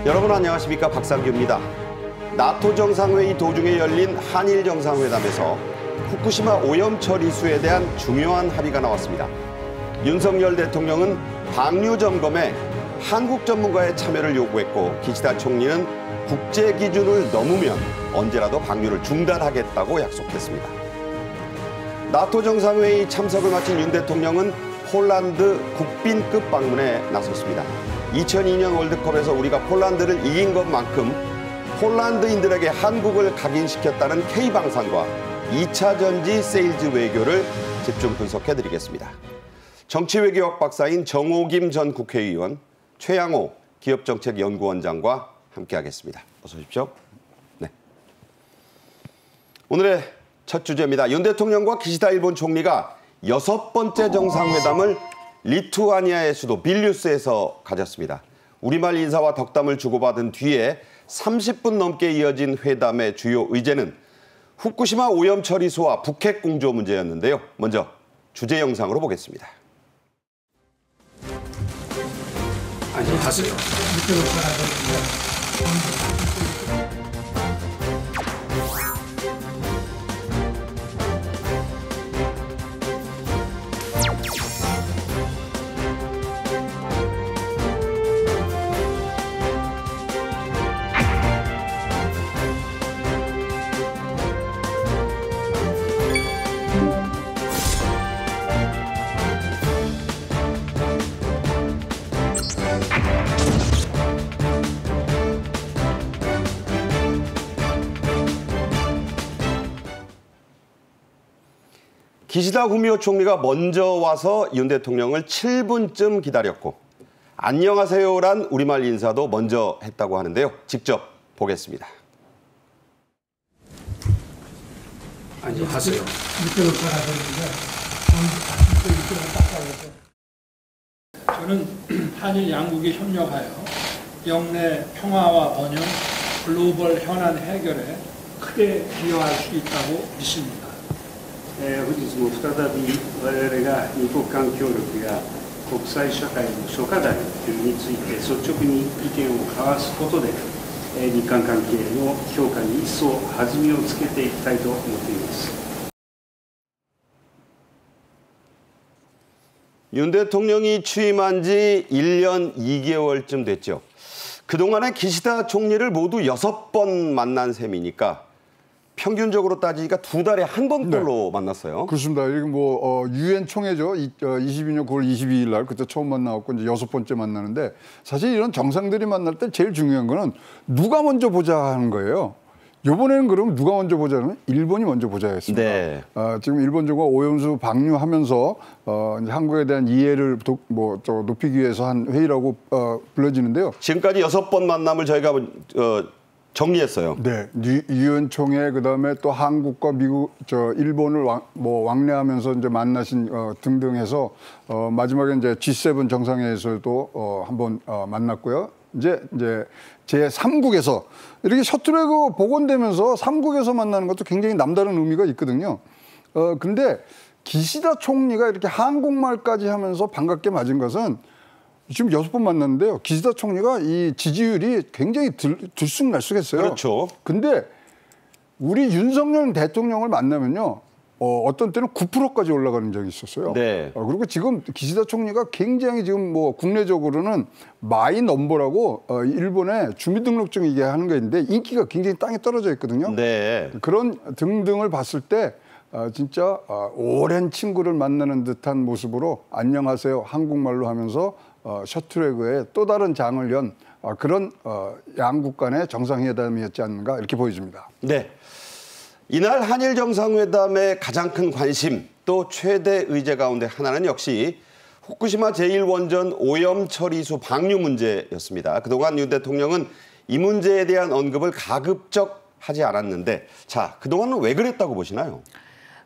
여러분 안녕하십니까, 박상규입니다. 나토 정상회의 도중에 열린 한일 정상회담에서 후쿠시마 오염 처리수에 대한 중요한 합의가 나왔습니다. 윤석열 대통령은 방류 점검에 한국 전문가의 참여를 요구했고, 기시다 총리는 국제 기준을 넘으면 언제라도 방류를 중단하겠다고 약속했습니다. 나토 정상회의 참석을 마친 윤 대통령은 폴란드 국빈급 방문에 나섰습니다. 2002년 월드컵에서 우리가 폴란드를 이긴 것만큼 폴란드인들에게 한국을 각인시켰다는 K방산과 2차 전지 세일즈 외교를 집중 분석해드리겠습니다. 정치외교학 박사인 정호김 전 국회의원, 최양호 기업정책연구원장과 함께하겠습니다. 어서 오십시오. 네. 오늘의 첫 주제입니다. 윤 대통령과 기시다 일본 총리가 6번째 정상회담을 리투아니아의 수도 빌뉴스에서 가졌습니다. 우리말 인사와 덕담을 주고받은 뒤에 30분 넘게 이어진 회담의 주요 의제는 후쿠시마 오염 처리수와 북핵 공조 문제였는데요. 먼저 주제 영상으로 보겠습니다. 안녕하세요. 기시다 후미오 총리가 먼저 와서 윤 대통령을 7분쯤 기다렸고, 안녕하세요란 우리말 인사도 먼저 했다고 하는데요. 직접 보겠습니다. 안녕하세요. 저는 한일 양국이 협력하여 영내 평화와 번영, 글로벌 현안 해결에 크게 기여할 수 있다고 믿습니다. 本日も再び我々が二国間協力や国際社会の諸課題について率直に意見を交わすことで日韓関係の強化に一層弾みをつけていきたいと思っています。윤 대통령이 취임한 지 1년 2개월쯤 됐죠. 그동안에 기시다 총리를 모두 6번 만난 셈이니까 평균적으로 따지니까 2달에 한 번꼴로 만났어요. 그렇습니다. 이게 뭐 유엔 총회죠. 22년 9월 22일 날 그때 처음 만나고 이제 6번째 만나는데, 사실 이런 정상들이 만날 때 제일 중요한 거는 누가 먼저 보자 하는 거예요. 이번에는 그럼 누가 먼저 보자면 일본이 먼저 보자 했습니다. 네. 지금 일본 정부가 오염수 방류하면서 이제 한국에 대한 이해를 높이기 위해서 한 회의라고 불려지는데요. 지금까지 6번 만남을 저희가 정리했어요. 네, 유엔 총회, 그다음에 또 한국과 미국, 일본을 왕래하면서 이제 만나신 등등 해서 마지막에 이제 G7 정상회의에서도 한번 만났고요. 이제 제 3국에서 이렇게 셔틀웨그 복원되면서 3국에서 만나는 것도 굉장히 남다른 의미가 있거든요. 근데 기시다 총리가 이렇게 한국말까지 하면서 반갑게 맞은 것은 지금 6번 만났는데요. 기시다 총리가 이 지지율이 굉장히 들쑥날쑥했어요. 그렇죠. 근데 우리 윤석열 대통령을 만나면요, 어떤 때는 9%까지 올라가는 적이 있었어요. 네. 그리고 지금 기시다 총리가 굉장히 지금 뭐 국내적으로는 마이 넘버라고 일본의 주민등록증 이게 하는 게 있는데 인기가 굉장히 땅에 떨어져 있거든요. 네. 그런 등등을 봤을 때 진짜 오랜 친구를 만나는 듯한 모습으로 안녕하세요 한국말로 하면서 셔틀웨그에 또 다른 장을 연 그런 양국 간의 정상회담이었지 않는가 이렇게 보여집니다. 네. 이날 한일 정상회담의 가장 큰 관심, 또 최대 의제 가운데 하나는 역시 후쿠시마 제1원전 오염 처리수 방류 문제였습니다. 그동안 윤 대통령은 이 문제에 대한 언급을 가급적 하지 않았는데, 자, 그동안은 왜 그랬다고 보시나요?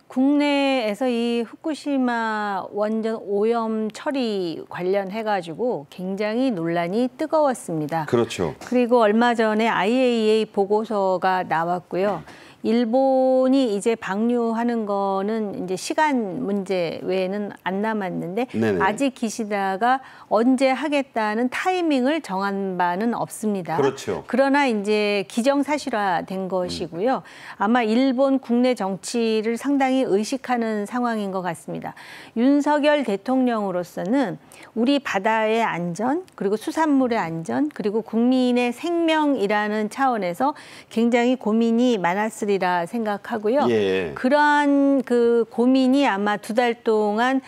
국내에서 이 후쿠시마 원전 오염 처리 관련해가지고 굉장히 논란이 뜨거웠습니다. 그렇죠. 그리고 얼마 전에 IAEA 보고서가 나왔고요. 일본이 이제 방류하는 거는 이제 시간 문제 외에는 안 남았는데 네네. 아직 기시다가 언제 하겠다는 타이밍을 정한 바는 없습니다. 그렇죠. 그러나 이제 기정사실화된 것이고요. 아마 일본 국내 정치를 상당히 의식하는 상황인 것 같습니다. 윤석열 대통령으로서는 우리 바다의 안전, 그리고 수산물의 안전, 그리고 국민의 생명이라는 차원에서 굉장히 고민이 많았으리라 생각하고요. 예. 그러한 그 고민이 아마 2달 동안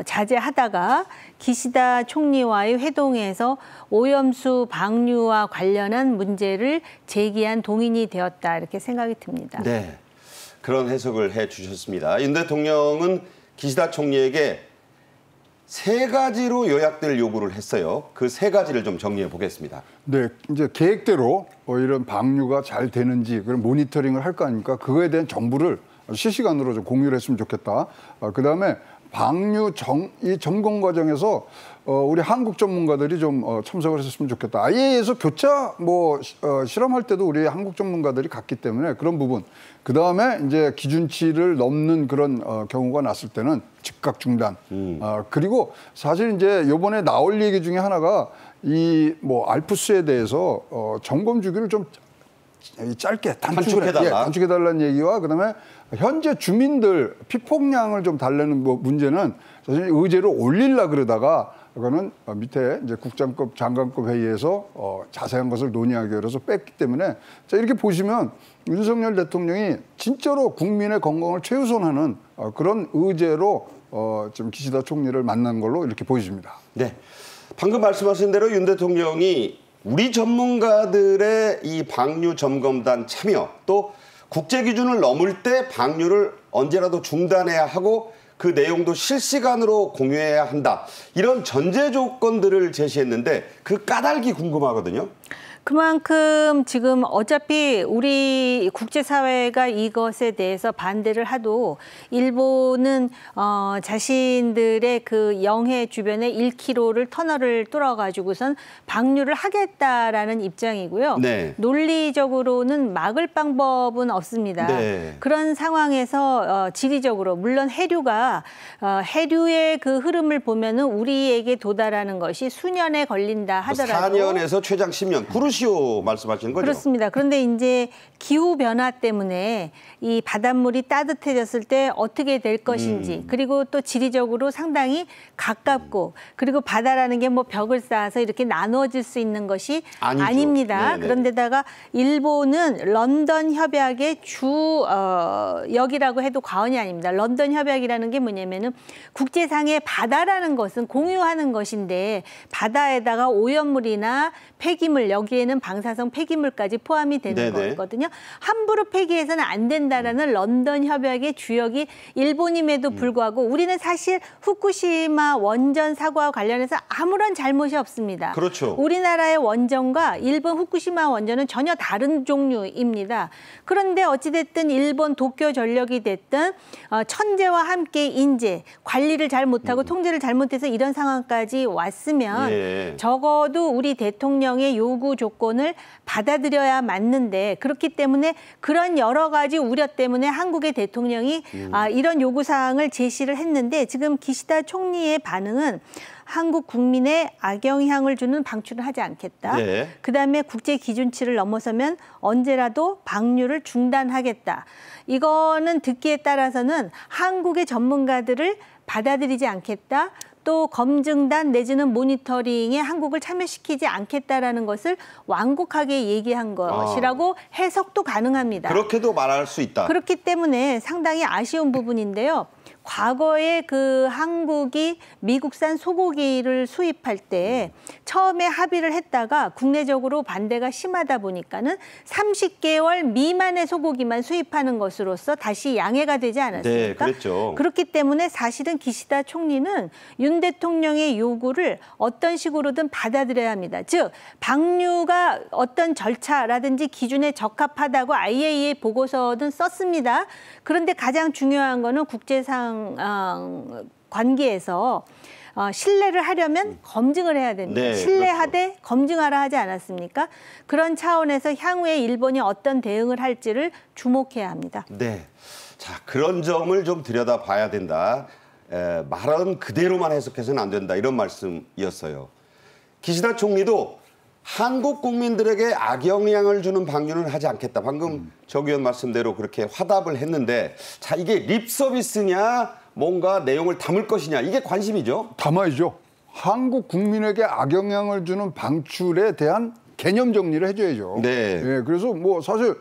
자제하다가 기시다 총리와의 회동에서 오염수 방류와 관련한 문제를 제기한 동인이 되었다 이렇게 생각이 듭니다. 네, 그런 해석을 해주셨습니다. 윤 대통령은 기시다 총리에게 3가지로 요약될 요구를 했어요. 그 3가지를 좀 정리해 보겠습니다. 네, 이제 계획대로 이런 방류가 잘 되는지 그런 모니터링을 할 거 아닙니까? 그거에 대한 정보를 실시간으로 좀 공유를 했으면 좋겠다. 그다음에 방류 이 점검 과정에서 우리 한국 전문가들이 좀 참석을 했으면 좋겠다. IAEA에서 교차 실험할 때도 우리 한국 전문가들이 갔기 때문에 그런 부분. 그다음에 이제 기준치를 넘는 그런 경우가 났을 때는 즉각 중단. 그리고 사실 이제 이번에 나올 얘기 중에 하나가 이 알프스에 대해서 점검 주기를 좀 짧게 단축해달라는 얘기와 그다음에 현재 주민들 피폭량을 좀 달래는 문제는 사실 의제로 올리려 그러다가 그거는 밑에 이제 국장급 장관급 회의에서 자세한 것을 논의하기 위해서 뺐기 때문에 자 이렇게 보시면 윤석열 대통령이 진짜로 국민의 건강을 최우선하는 그런 의제로 지금 기시다 총리를 만난 걸로 이렇게 보여집니다. 네, 방금 말씀하신 대로 윤 대통령이 우리 전문가들의 이 방류 점검단 참여 또 국제 기준을 넘을 때 방류를 언제라도 중단해야 하고 그 내용도 실시간으로 공유해야 한다. 이런 전제 조건들을 제시했는데 그 까닭이 궁금하거든요. 그만큼 지금 어차피 우리 국제사회가 이것에 대해서 반대를 하도 일본은 자신들의 그 영해 주변에 1km를 터널을 뚫어가지고선 방류를 하겠다라는 입장이고요. 네. 논리적으로는 막을 방법은 없습니다. 네. 그런 상황에서 지리적으로 물론 해류가 해류의 그 흐름을 보면은 우리에게 도달하는 것이 수년에 걸린다 하더라도 4년에서 최장 10년. 구르시오 말씀하시는 거죠? 그렇습니다. 그런데 이제 기후 변화 때문에 이 바닷물이 따뜻해졌을 때 어떻게 될 것인지 그리고 또 지리적으로 상당히 가깝고 그리고 바다라는 게 뭐 벽을 쌓아서 이렇게 나누어질 수 있는 것이 아닙니다. 네네. 그런데다가 일본은 런던 협약의 주역이라고 해도 과언이 아닙니다. 런던 협약이라는 게 뭐냐면은 국제상의 바다라는 것은 공유하는 것인데 바다에다가 오염물이나 폐기물 여기에는 방사성 폐기물까지 포함이 되는 네네. 거거든요. 함부로 폐기해서는 안 된다라는 런던 협약의 주역이 일본임에도 불구하고 우리는 사실 후쿠시마 원전 사고와 관련해서 아무런 잘못이 없습니다. 그렇죠. 우리나라의 원전과 일본 후쿠시마 원전은 전혀 다른 종류입니다. 그런데 어찌됐든 일본 도쿄전력이 됐든 천재와 함께 인재, 관리를 잘 못하고 통제를 잘못해서 이런 상황까지 왔으면 예. 적어도 우리 대통령의 요구 조건을 받아들여야 맞는데 그렇기 때문에 그런 여러 가지 우려 때문에 한국의 대통령이 이런 요구사항을 제시를 했는데 지금 기시다 총리의 반응은 한국 국민에 악영향을 주는 방출을 하지 않겠다. 네. 그다음에 국제 기준치를 넘어서면 언제라도 방류를 중단하겠다. 이거는 듣기에 따라서는 한국의 전문가들을 받아들이지 않겠다. 또 검증단 내지는 모니터링에 한국을 참여시키지 않겠다라는 것을 완곡하게 얘기한 것이라고 해석도 가능합니다. 그렇게도 말할 수 있다. 그렇기 때문에 상당히 아쉬운 부분인데요. 과거에 그 한국이 미국산 소고기를 수입할 때 처음에 합의를 했다가 국내적으로 반대가 심하다 보니까는 30개월 미만의 소고기만 수입하는 것으로서 다시 양해가 되지 않았습니까? 네, 그랬죠. 그렇기 때문에 사실은 기시다 총리는 윤 대통령의 요구를 어떤 식으로든 받아들여야 합니다. 즉 방류가 어떤 절차라든지 기준에 적합하다고 IAEA 보고서는 썼습니다. 그런데 가장 중요한 거는 국제상 관계에서 신뢰를 하려면 검증을 해야 됩니다. 네, 신뢰하되 그렇죠. 검증하라 하지 않았습니까? 그런 차원에서 향후에 일본이 어떤 대응을 할지를 주목해야 합니다. 네. 자, 그런 점을 좀 들여다봐야 된다. 말은 그대로만 해석해서는 안 된다. 이런 말씀이었어요. 기시다 총리도 한국 국민들에게 악영향을 주는 방류는 하지 않겠다. 방금 정 의원 말씀대로 그렇게 화답을 했는데, 자, 이게 립 서비스냐 뭔가 내용을 담을 것이냐, 이게 관심이죠. 담아야죠. 한국 국민에게 악영향을 주는 방출에 대한 개념 정리를 해줘야죠. 네. 예, 그래서 뭐 사실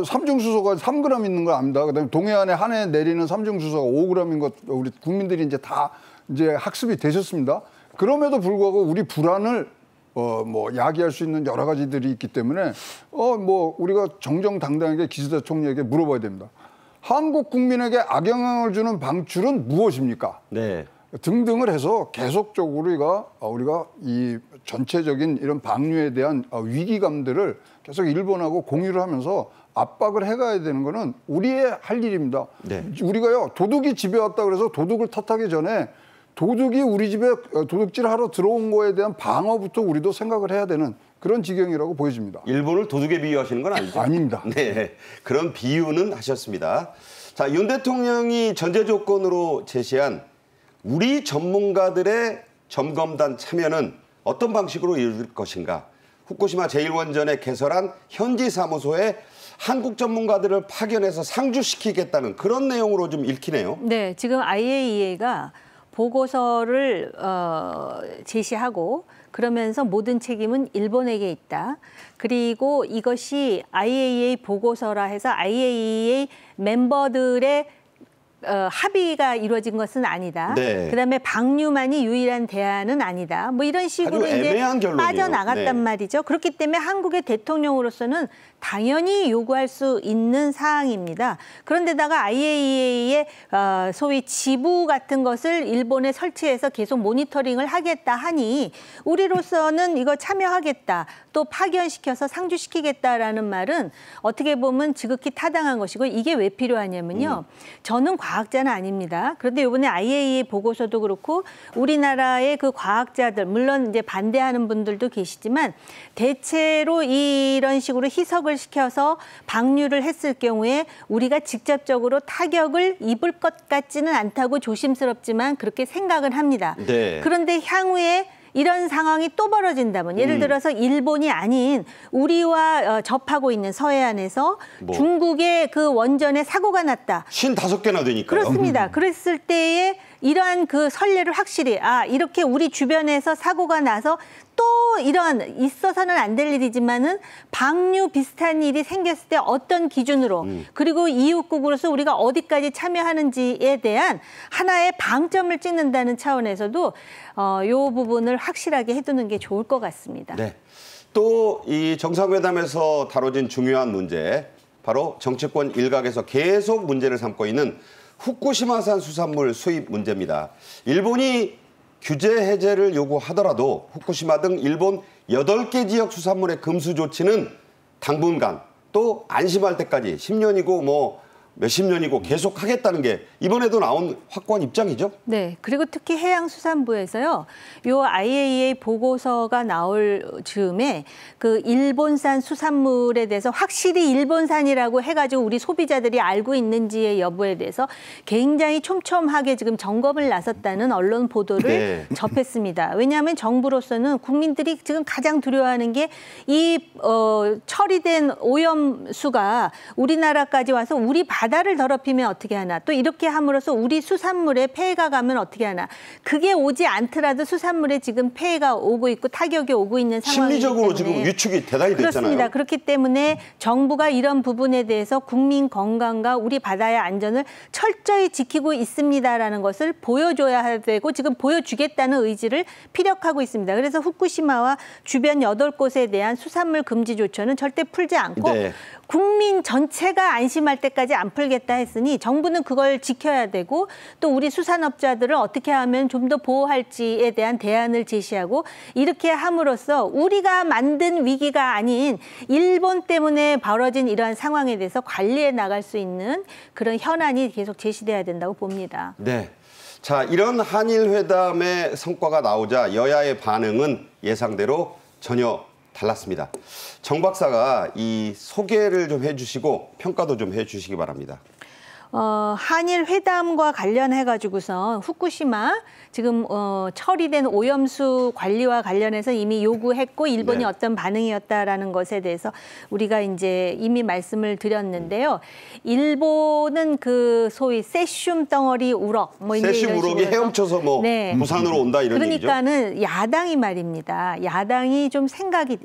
삼중수소가 3g 있는 거 압니다. 그다음에 동해안에 한 해 내리는 삼중수소가 5g인 것 우리 국민들이 이제 다 이제 학습이 되셨습니다. 그럼에도 불구하고 우리 불안을 뭐 야기할 수 있는 여러 가지들이 있기 때문에 뭐 우리가 정정당당하게 기시다 총리에게 물어봐야 됩니다. 한국 국민에게 악영향을 주는 방출은 무엇입니까? 네. 등등을 해서 계속적으로 우리가 이 전체적인 이런 방류에 대한 위기감들을 계속 일본하고 공유를 하면서 압박을 해가야 되는 거는 우리의 할 일입니다. 네. 우리가요, 도둑이 집에 왔다 그래서 도둑을 탓하기 전에 도둑이 우리 집에 도둑질하러 들어온 거에 대한 방어부터 우리도 생각을 해야 되는 그런 지경이라고 보여집니다. 일본을 도둑에 비유하시는 건 아니죠? 아닙니다. 네, 그런 비유는 하셨습니다. 자, 윤 대통령이 전제 조건으로 제시한 우리 전문가들의 점검단 참여는 어떤 방식으로 이루어질 것인가? 후쿠시마 제1원전에 개설한 현지 사무소에 한국 전문가들을 파견해서 상주시키겠다는 그런 내용으로 좀 읽히네요. 네, 지금 IAEA가 보고서를 제시하고 그러면서 모든 책임은 일본에게 있다. 그리고 이것이 IAEA 보고서라 해서 IAEA 멤버들의 합의가 이루어진 것은 아니다. 네. 그다음에 방류만이 유일한 대안은 아니다. 뭐 이런 식으로 아주 이제 애매한 결론이에요. 빠져나갔단 네. 말이죠. 그렇기 때문에 한국의 대통령으로서는 당연히 요구할 수 있는 사항입니다. 그런데다가 IAEA의 소위 지부 같은 것을 일본에 설치해서 계속 모니터링을 하겠다 하니 우리로서는 이거 참여하겠다, 또 파견시켜서 상주시키겠다라는 말은 어떻게 보면 지극히 타당한 것이고, 이게 왜 필요하냐면요. 저는 과학자는 아닙니다. 그런데 이번에 IAEA 보고서도 그렇고 우리나라의 그 과학자들, 물론 이제 반대하는 분들도 계시지만 대체로 이런 식으로 희석을 시켜서 방류를 했을 경우에 우리가 직접적으로 타격을 입을 것 같지는 않다고 조심스럽지만 그렇게 생각은 합니다. 네. 그런데 향후에 이런 상황이 또 벌어진다면, 예를 들어서 일본이 아닌 우리와 접하고 있는 서해안에서 중국의 그 원전에 사고가 났다. 55개나 되니까요. 그렇습니다. 그랬을 때에 이러한 그 선례를 확실히 이렇게 우리 주변에서 사고가 나서 또 이런 있어서는 안 될 일이지만은 방류 비슷한 일이 생겼을 때 어떤 기준으로 그리고 이웃국으로서 우리가 어디까지 참여하는지에 대한 하나의 방점을 찍는다는 차원에서도 이 부분을 확실하게 해두는 게 좋을 것 같습니다. 네. 또 이 정상회담에서 다뤄진 중요한 문제, 바로 정치권 일각에서 계속 문제를 삼고 있는 후쿠시마산 수산물 수입 문제입니다. 일본이 규제 해제를 요구하더라도 후쿠시마 등 일본 8개 지역 수산물의 금수 조치는 당분간 또 안심할 때까지 10년이고 뭐 몇십 년이고 계속 하겠다는 게 이번에도 나온 확고한 입장이죠. 네, 그리고 특히 해양수산부에서요, 요 IAEA 보고서가 나올 즈음에 그 일본산 수산물에 대해서 확실히 일본산이라고 해가지고 우리 소비자들이 알고 있는지의 여부에 대해서 굉장히 촘촘하게 지금 점검을 나섰다는 언론 보도를 네. 접했습니다. 왜냐하면 정부로서는 국민들이 지금 가장 두려워하는 게 이 처리된 오염수가 우리나라까지 와서 우리 바다를 더럽히면 어떻게 하나, 또 이렇게 함으로써 우리 수산물에 폐해가 가면 어떻게 하나. 그게 오지 않더라도 수산물에 지금 폐해가 오고 있고 타격이 오고 있는 상황이기 때문에 심리적으로 지금 위축이 대단히 됐잖아요. 그렇습니다. 그렇기 때문에 정부가 이런 부분에 대해서 국민 건강과 우리 바다의 안전을 철저히 지키고 있습니다라는 것을 보여줘야 되고 지금 보여주겠다는 의지를 피력하고 있습니다. 그래서 후쿠시마와 주변 8곳에 대한 수산물 금지 조처는 절대 풀지 않고 네. 국민 전체가 안심할 때까지 안 풀겠다 했으니 정부는 그걸 지켜야 되고 또 우리 수산업자들을 어떻게 하면 좀 더 보호할지에 대한 대안을 제시하고 이렇게 함으로써 우리가 만든 위기가 아닌 일본 때문에 벌어진 이러한 상황에 대해서 관리해 나갈 수 있는 그런 현안이 계속 제시돼야 된다고 봅니다. 네. 자, 이런 한일 회담의 성과가 나오자 여야의 반응은 예상대로 전혀 달랐습니다. 정 박사가 이 소개를 좀 해주시고 평가도 좀 해주시기 바랍니다. 한일 회담과 관련해가지고선 후쿠시마 지금 처리된 오염수 관리와 관련해서 이미 요구했고 일본이 네. 어떤 반응이었다라는 것에 대해서 우리가 이제 이미 말씀을 드렸는데요. 일본은 그 소위 세슘 덩어리 우럭 뭐 이런 세슘 우럭이 식으로 헤엄쳐서 뭐 네. 부산으로 온다 이런 얘기죠. 그러니까는 야당이 말입니다. 야당이 좀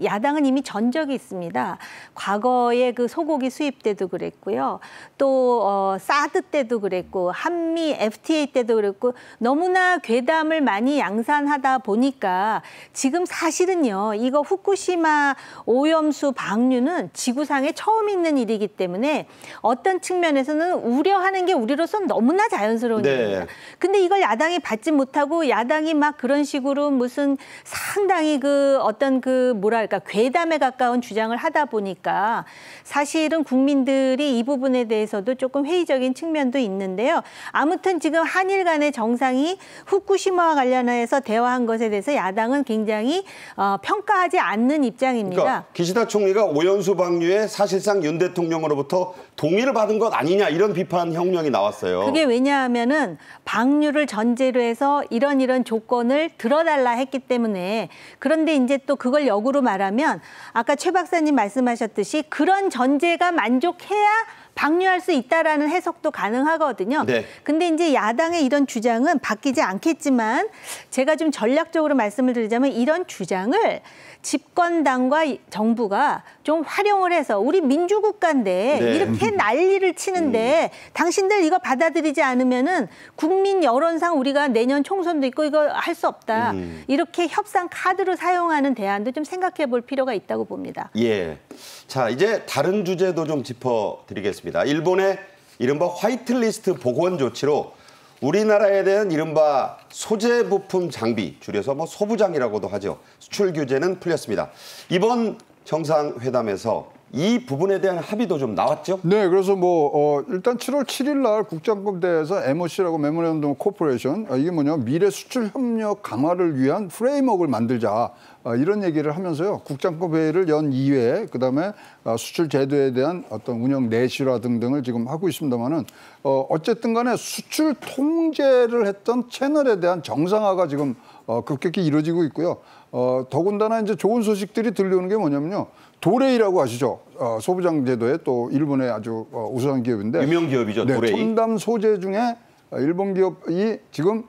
야당은 이미 전적이 있습니다. 과거에 그 소고기 수입 때도 그랬고요. 또 사드 때도 그랬고 한미 FTA 때도 그랬고 너무나 괴담을 많이 양산하다 보니까 지금 사실은요. 이거 후쿠시마 오염수 방류는 지구상에 처음 있는 일이기 때문에 어떤 측면에서는 우려하는 게 우리로서는 너무나 자연스러운 네. 일입니다. 근데 이걸 야당이 받지 못하고 야당이 막 그런 식으로 무슨 상당히 그 어떤 그 뭐랄까 괴담에 가까운 주장을 하다 보니까 사실은 국민들이 이 부분에 대해서도 조금 회의적인 측면도 있는데요. 아무튼 지금 한일 간의 정상이 후쿠시마와 관련해서 대화한 것에 대해서 야당은 굉장히 평가하지 않는 입장입니다. 그러니까 기시다 총리가 오염수 방류에 사실상 윤 대통령으로부터 동의를 받은 것 아니냐 이런 비판 형량이 나왔어요. 그게 왜냐하면은 방류를 전제로 해서 이런 조건을 들어달라 했기 때문에 그런데 이제 또 그걸 역으로 말하면 아까 최 박사님 말씀하셨듯이 그런 전제가 만족해야 방류할 수 있다라는 해석도 가능하거든요. 네. 근데 이제 야당의 이런 주장은 바뀌지 않겠지만 제가 좀 전략적으로 말씀을 드리자면 이런 주장을 집권당과 정부가 좀 활용을 해서 우리 민주국가인데 네. 이렇게 난리를 치는데 당신들 이거 받아들이지 않으면은 국민 여론상 우리가 내년 총선도 있고 이거 할 수 없다. 이렇게 협상 카드로 사용하는 대안도 좀 생각해 볼 필요가 있다고 봅니다. 예. 자, 이제 다른 주제도 좀 짚어드리겠습니다. 일본의 이른바 화이트리스트 복원 조치로 우리나라에 대한 이른바 소재 부품 장비, 줄여서 뭐 소부장이라고도 하죠. 수출 규제는 풀렸습니다. 이번 정상회담에서 이 부분에 대한 합의도 좀 나왔죠? 네, 그래서 일단 7월 7일 날 국장급대에서 MOC라고 메모랜덤 코퍼레이션 이게 뭐냐면 미래 수출 협력 강화를 위한 프레임워크를 만들자 이런 얘기를 하면서요. 국장급 회의를 연 2회 그다음에 수출 제도에 대한 어떤 운영 내실화 등등을 지금 하고 있습니다만은 어쨌든 간에 수출 통제를 했던 채널에 대한 정상화가 지금 급격히 이루어지고 있고요. 더군다나 이제 좋은 소식들이 들려오는 게 뭐냐면요. 도레이라고 아시죠? 소부장 제도의 또 일본의 아주 우수한 기업인데 유명 기업이죠, 네, 도레이. 첨단 소재 중에 일본 기업이 지금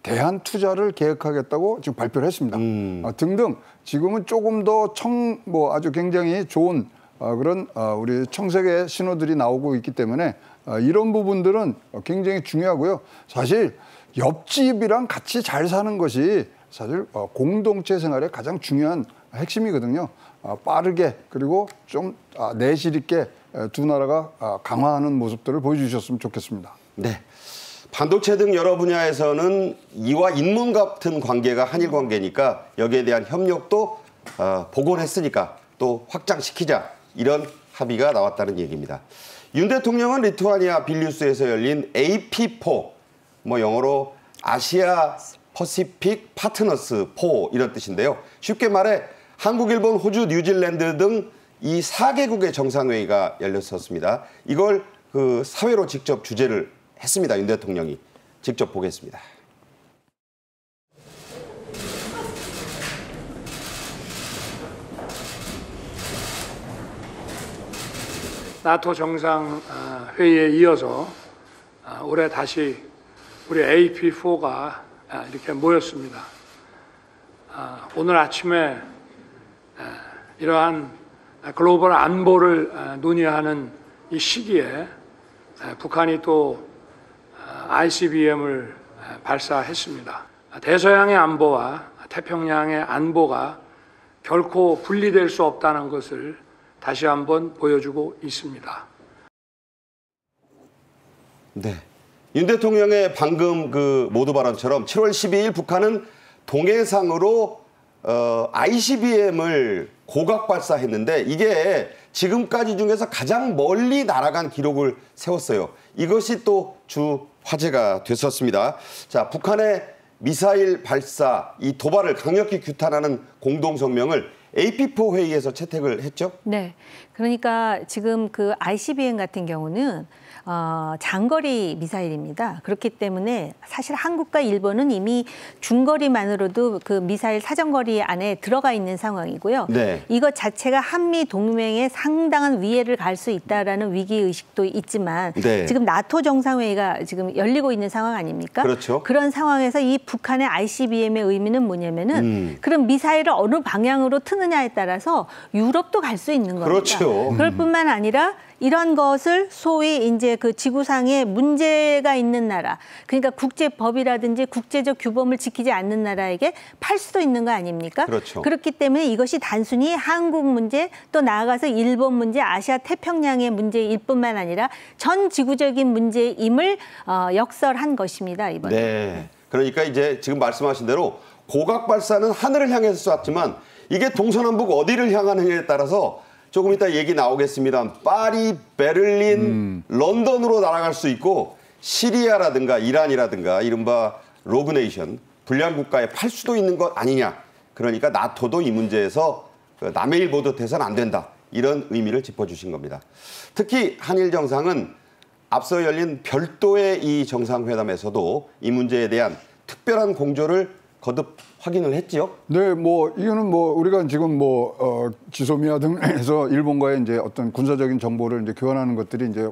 대한 투자를 계획하겠다고 지금 발표를 했습니다. 등등 지금은 조금 더 아주 굉장히 좋은 그런 우리 청색의 신호들이 나오고 있기 때문에 이런 부분들은 굉장히 중요하고요. 사실 옆집이랑 같이 잘 사는 것이 사실 공동체 생활의 가장 중요한 핵심이거든요. 빠르게 그리고 좀 내실 있게 두 나라가 강화하는 모습들을 보여주셨으면 좋겠습니다. 네. 반도체 등 여러 분야에서는 이와 인문 같은 관계가 한일 관계니까 여기에 대한 협력도 복원했으니까 또 확장시키자 이런 합의가 나왔다는 얘기입니다. 윤 대통령은 리투아니아 빌뉴스에서 열린 AP4, 뭐 영어로 아시아 퍼시픽 파트너스 4 이런 뜻인데요. 쉽게 말해 한국, 일본, 호주, 뉴질랜드 등 이 4개국의 정상회의가 열렸었습니다. 이걸 그 사회로 직접 주재를 했습니다. 윤 대통령이. 직접 보겠습니다. 나토 정상회의에 이어서 올해 다시 우리 AP4가 이렇게 모였습니다. 오늘 아침에 이러한 글로벌 안보를 논의하는 이 시기에 북한이 또 ICBM을 발사했습니다. 대서양의 안보와 태평양의 안보가 결코 분리될 수 없다는 것을 다시 한번 보여주고 있습니다. 네. 윤 대통령의 방금 그 모두 발언처럼 7월 12일 북한은 동해상으로 ICBM을 고각 발사했는데 이게 지금까지 중에서 가장 멀리 날아간 기록을 세웠어요. 이것이 또 주 화제가 됐었습니다. 자, 북한의 미사일 발사, 이 도발을 강력히 규탄하는 공동성명을 AP4 회의에서 채택을 했죠? 네. 그러니까 지금 그 ICBM 같은 경우는 장거리 미사일입니다. 그렇기 때문에 사실 한국과 일본은 이미 중거리만으로도 그 미사일 사정거리 안에 들어가 있는 상황이고요. 네. 이것 자체가 한미 동맹에 상당한 위해를 갈 수 있다라는 위기의식도 있지만 네. 지금 나토 정상회의가 지금 열리고 있는 상황 아닙니까? 그렇죠. 그런 상황에서 이 북한의 ICBM의 의미는 뭐냐면은 그럼 미사일을 어느 방향으로 트느냐에 따라서 유럽도 갈 수 있는 겁니다. 그렇죠. 그럴 뿐만 아니라 이런 것을 소위 이제 그 지구상에 문제가 있는 나라, 그러니까 국제법이라든지 국제적 규범을 지키지 않는 나라에게 팔 수도 있는 거 아닙니까? 그렇죠. 그렇기 때문에 이것이 단순히 한국 문제, 또 나아가서 일본 문제, 아시아 태평양의 문제일 뿐만 아니라 전 지구적인 문제임을 역설한 것입니다, 이번에. 네. 그러니까 이제 지금 말씀하신 대로 고각 발사는 하늘을 향해서 쐈지만 이게 동서남북 어디를 향하느냐에 따라서 조금 이따 얘기 나오겠습니다. 파리, 베를린, 런던으로 날아갈 수 있고 시리아라든가 이란이라든가 이른바 로그네이션, 불량 국가에 팔 수도 있는 것 아니냐. 그러니까 나토도 이 문제에서 남의 일 보듯 해서는 안 된다. 이런 의미를 짚어주신 겁니다. 특히 한일 정상은 앞서 열린 별도의 이 정상회담에서도 이 문제에 대한 특별한 공조를 거듭 확인을 했지요? 네, 이거는 우리가 지금 지소미아 등에서 일본과의 이제 어떤 군사적인 정보를 이제 교환하는 것들이 이제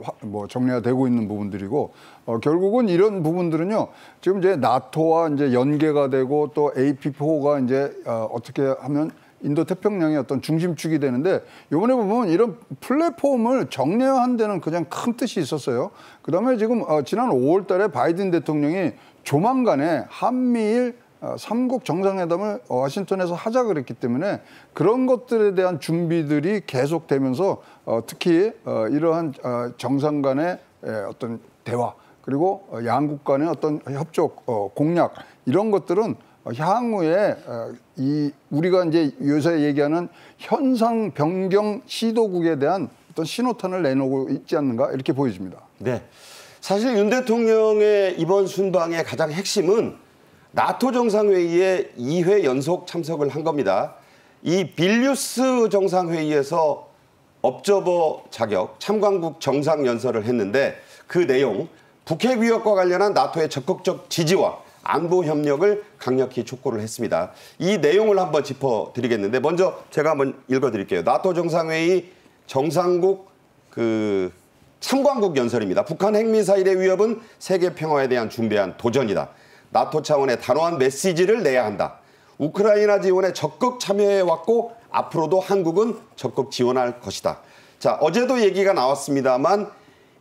정리가 되고 있는 부분들이고, 결국은 이런 부분들은요, 지금 이제 나토와 이제 연계가 되고 또 AP4가 이제 어떻게 하면 인도 태평양의 어떤 중심축이 되는데, 이번에 보면 이런 플랫폼을 정례화한 데는 그냥 큰 뜻이 있었어요. 그다음에 지금 지난 5월 달에 바이든 대통령이 조만간에 한미일 삼국 정상회담을 워싱턴에서 하자 그랬기 때문에 그런 것들에 대한 준비들이 계속되면서 특히 이러한 정상 간의 어떤 대화, 그리고 양국 간의 어떤 협조 공약, 이런 것들은 향후에 우리가 이제 요새 얘기하는 현상 변경 시도국에 대한 어떤 신호탄을 내놓고 있지 않는가, 이렇게 보여집니다. 네. 사실 윤 대통령의 이번 순방의 가장 핵심은 나토 정상회의에 2회 연속 참석을 한 겁니다. 이 빌뉴스 정상회의에서 업저버 자격 참관국 정상연설을 했는데, 그 내용, 북핵 위협과 관련한 나토의 적극적 지지와 안보 협력을 강력히 촉구를 했습니다. 이 내용을 한번 짚어드리겠는데, 먼저 제가 한번 읽어드릴게요. 나토 정상회의 정상국 참관국 연설입니다. 북한 핵미사일의 위협은 세계 평화에 대한 중대한 도전이다. 나토 차원의 단호한 메시지를 내야 한다. 우크라이나 지원에 적극 참여해왔고 앞으로도 한국은 적극 지원할 것이다. 자, 어제도 얘기가 나왔습니다만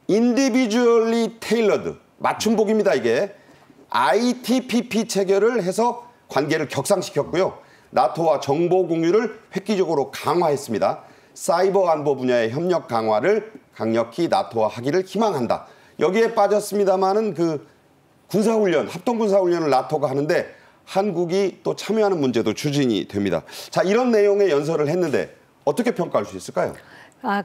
individually tailored, 맞춤복입니다, 이게. ITPP 체결을 해서 관계를 격상시켰고요. 나토와 정보 공유를 획기적으로 강화했습니다. 사이버 안보 분야의 협력 강화를 강력히 나토와 하기를 희망한다. 여기에 빠졌습니다만은 군사훈련, 합동군사훈련을 나토가 하는데 한국이 또 참여하는 문제도 추진이 됩니다. 자, 이런 내용의 연설을 했는데 어떻게 평가할 수 있을까요?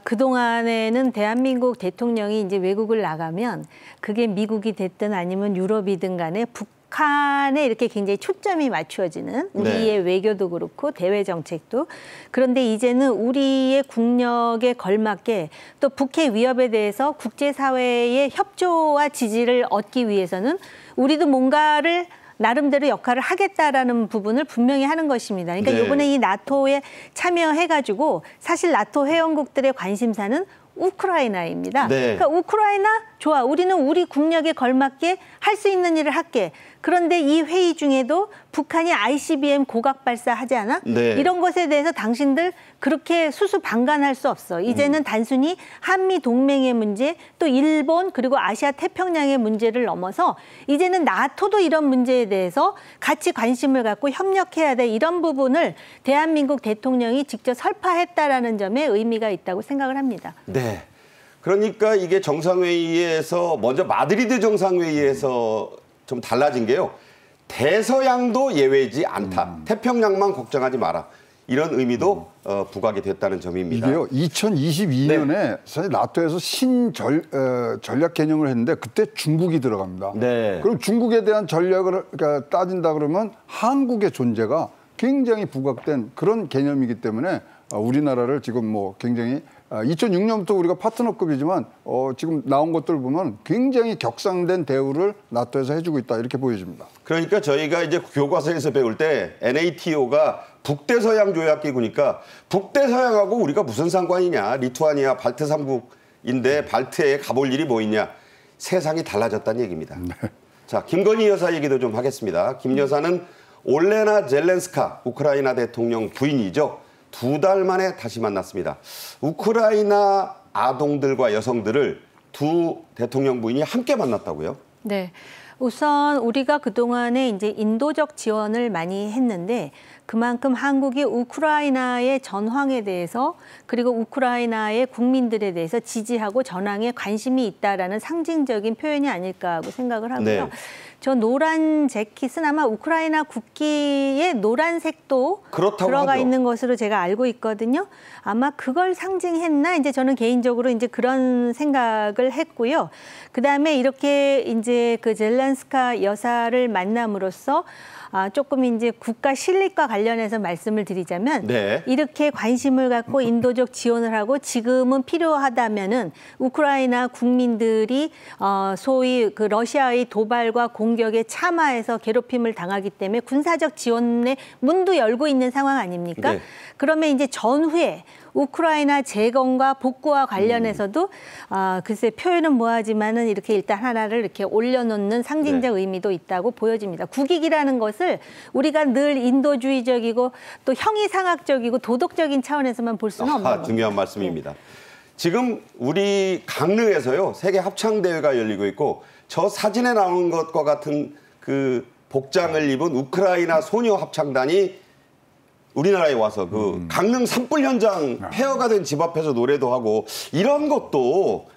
그동안에는 대한민국 대통령이 이제 외국을 나가면 그게 미국이 됐든 아니면 유럽이든 간에 북한에 이렇게 굉장히 초점이 맞추어지는 우리의 외교도 그렇고 대외 정책도. 그런데 이제는 우리의 국력에 걸맞게 또 북핵 위협에 대해서 국제사회의 협조와 지지를 얻기 위해서는 우리도 뭔가를 나름대로 역할을 하겠다라는 부분을 분명히 하는 것입니다. 그러니까 이번에 이 나토에 참여해가지고 사실 나토 회원국들의 관심사는 우크라이나입니다. 그러니까 우크라이나 좋아, 우리는 우리 국력에 걸맞게 할 수 있는 일을 할게. 그런데 이 회의 중에도 북한이 ICBM 고각 발사하지 않아? 이런 것에 대해서 당신들 그렇게 수수방관할 수 없어. 이제는 단순히 한미 동맹의 문제, 또 일본 그리고 아시아 태평양의 문제를 넘어서 이제는 나토도 이런 문제에 대해서 같이 관심을 갖고 협력해야 돼. 이런 부분을 대한민국 대통령이 직접 설파했다라는 점에 의미가 있다고 생각을 합니다. 네. 그러니까 이게 정상회의에서 먼저 마드리드 정상회의에서 좀 달라진 게요. 대서양도 예외지 않다. 태평양만 걱정하지 마라. 이런 의미도 부각이 됐다는 점입니다. 이게요, 2022년에 사실 나토에서 전략 개념을 했는데 그때 중국이 들어갑니다. 네. 그럼 중국에 대한 전략을 따진다 그러면 한국의 존재가 굉장히 부각된 그런 개념이기 때문에 우리나라를 지금 뭐 굉장히 2006년부터 우리가 파트너급이지만 지금 나온 것들 보면 굉장히 격상된 대우를 나토에서 해주고 있다 이렇게 보여집니다. 그러니까 저희가 이제 교과서에서 배울 때 NATO가 북대서양 조약기구니까 북대서양하고 우리가 무슨 상관이냐. 리투아니아 발트 3국인데 발트에 가볼 일이 뭐 있냐. 세상이 달라졌다는 얘기입니다. 네. 자, 김건희 여사 얘기도 좀 하겠습니다. 김 여사는 올레나 젤렌스카 우크라이나 대통령 부인이죠. 2달 만에 다시 만났습니다. 우크라이나 아동들과 여성들을 두 대통령 부인이 함께 만났다고요? 네. 우선 우리가 그동안에 이제 인도적 지원을 많이 했는데 그만큼 한국이 우크라이나의 전황에 대해서 그리고 우크라이나의 국민들에 대해서 지지하고 전황에 관심이 있다라는 상징적인 표현이 아닐까 하고 생각을 하고요. 네. 저 노란 재킷은 아마 우크라이나 국기의 노란색도 들어가 하죠. 있는 것으로 제가 알고 있거든요. 아마 그걸 상징했나 이제 저는 개인적으로 이제 그런 생각을 했고요. 그다음에 이렇게 이제 그 젤렌스카 여사를 만남으로써 조금 이제 국가 실립과 관련해서 말씀을 드리자면 네. 이렇게 관심을 갖고 인도적 지원을 하고 지금은 필요하다면은 우크라이나 국민들이 소위 그 러시아의 도발과 공격에 참아해서 괴롭힘을 당하기 때문에 군사적 지원의 문도 열고 있는 상황 아닙니까? 네. 그러면 이제 전후에 우크라이나 재건과 복구와 관련해서도 글쎄 표현은 뭐하지만은 이렇게 일단 하나를 이렇게 올려놓는 상징적 네. 의미도 있다고 보여집니다. 국익이라는 것을 우리가 늘 인도주의적이고 또 형이상학적이고 도덕적인 차원에서만 볼 수는 없는 겁니다. 중요한 말씀입니다. 지금 우리 강릉에서요 세계 합창 대회가 열리고 있고 저 사진에 나오는 것과 같은 그 복장을 입은 우크라이나 소녀 합창단이 우리나라에 와서 그 강릉 산불 현장 폐허가 된 집 앞에서 노래도 하고 이런 것도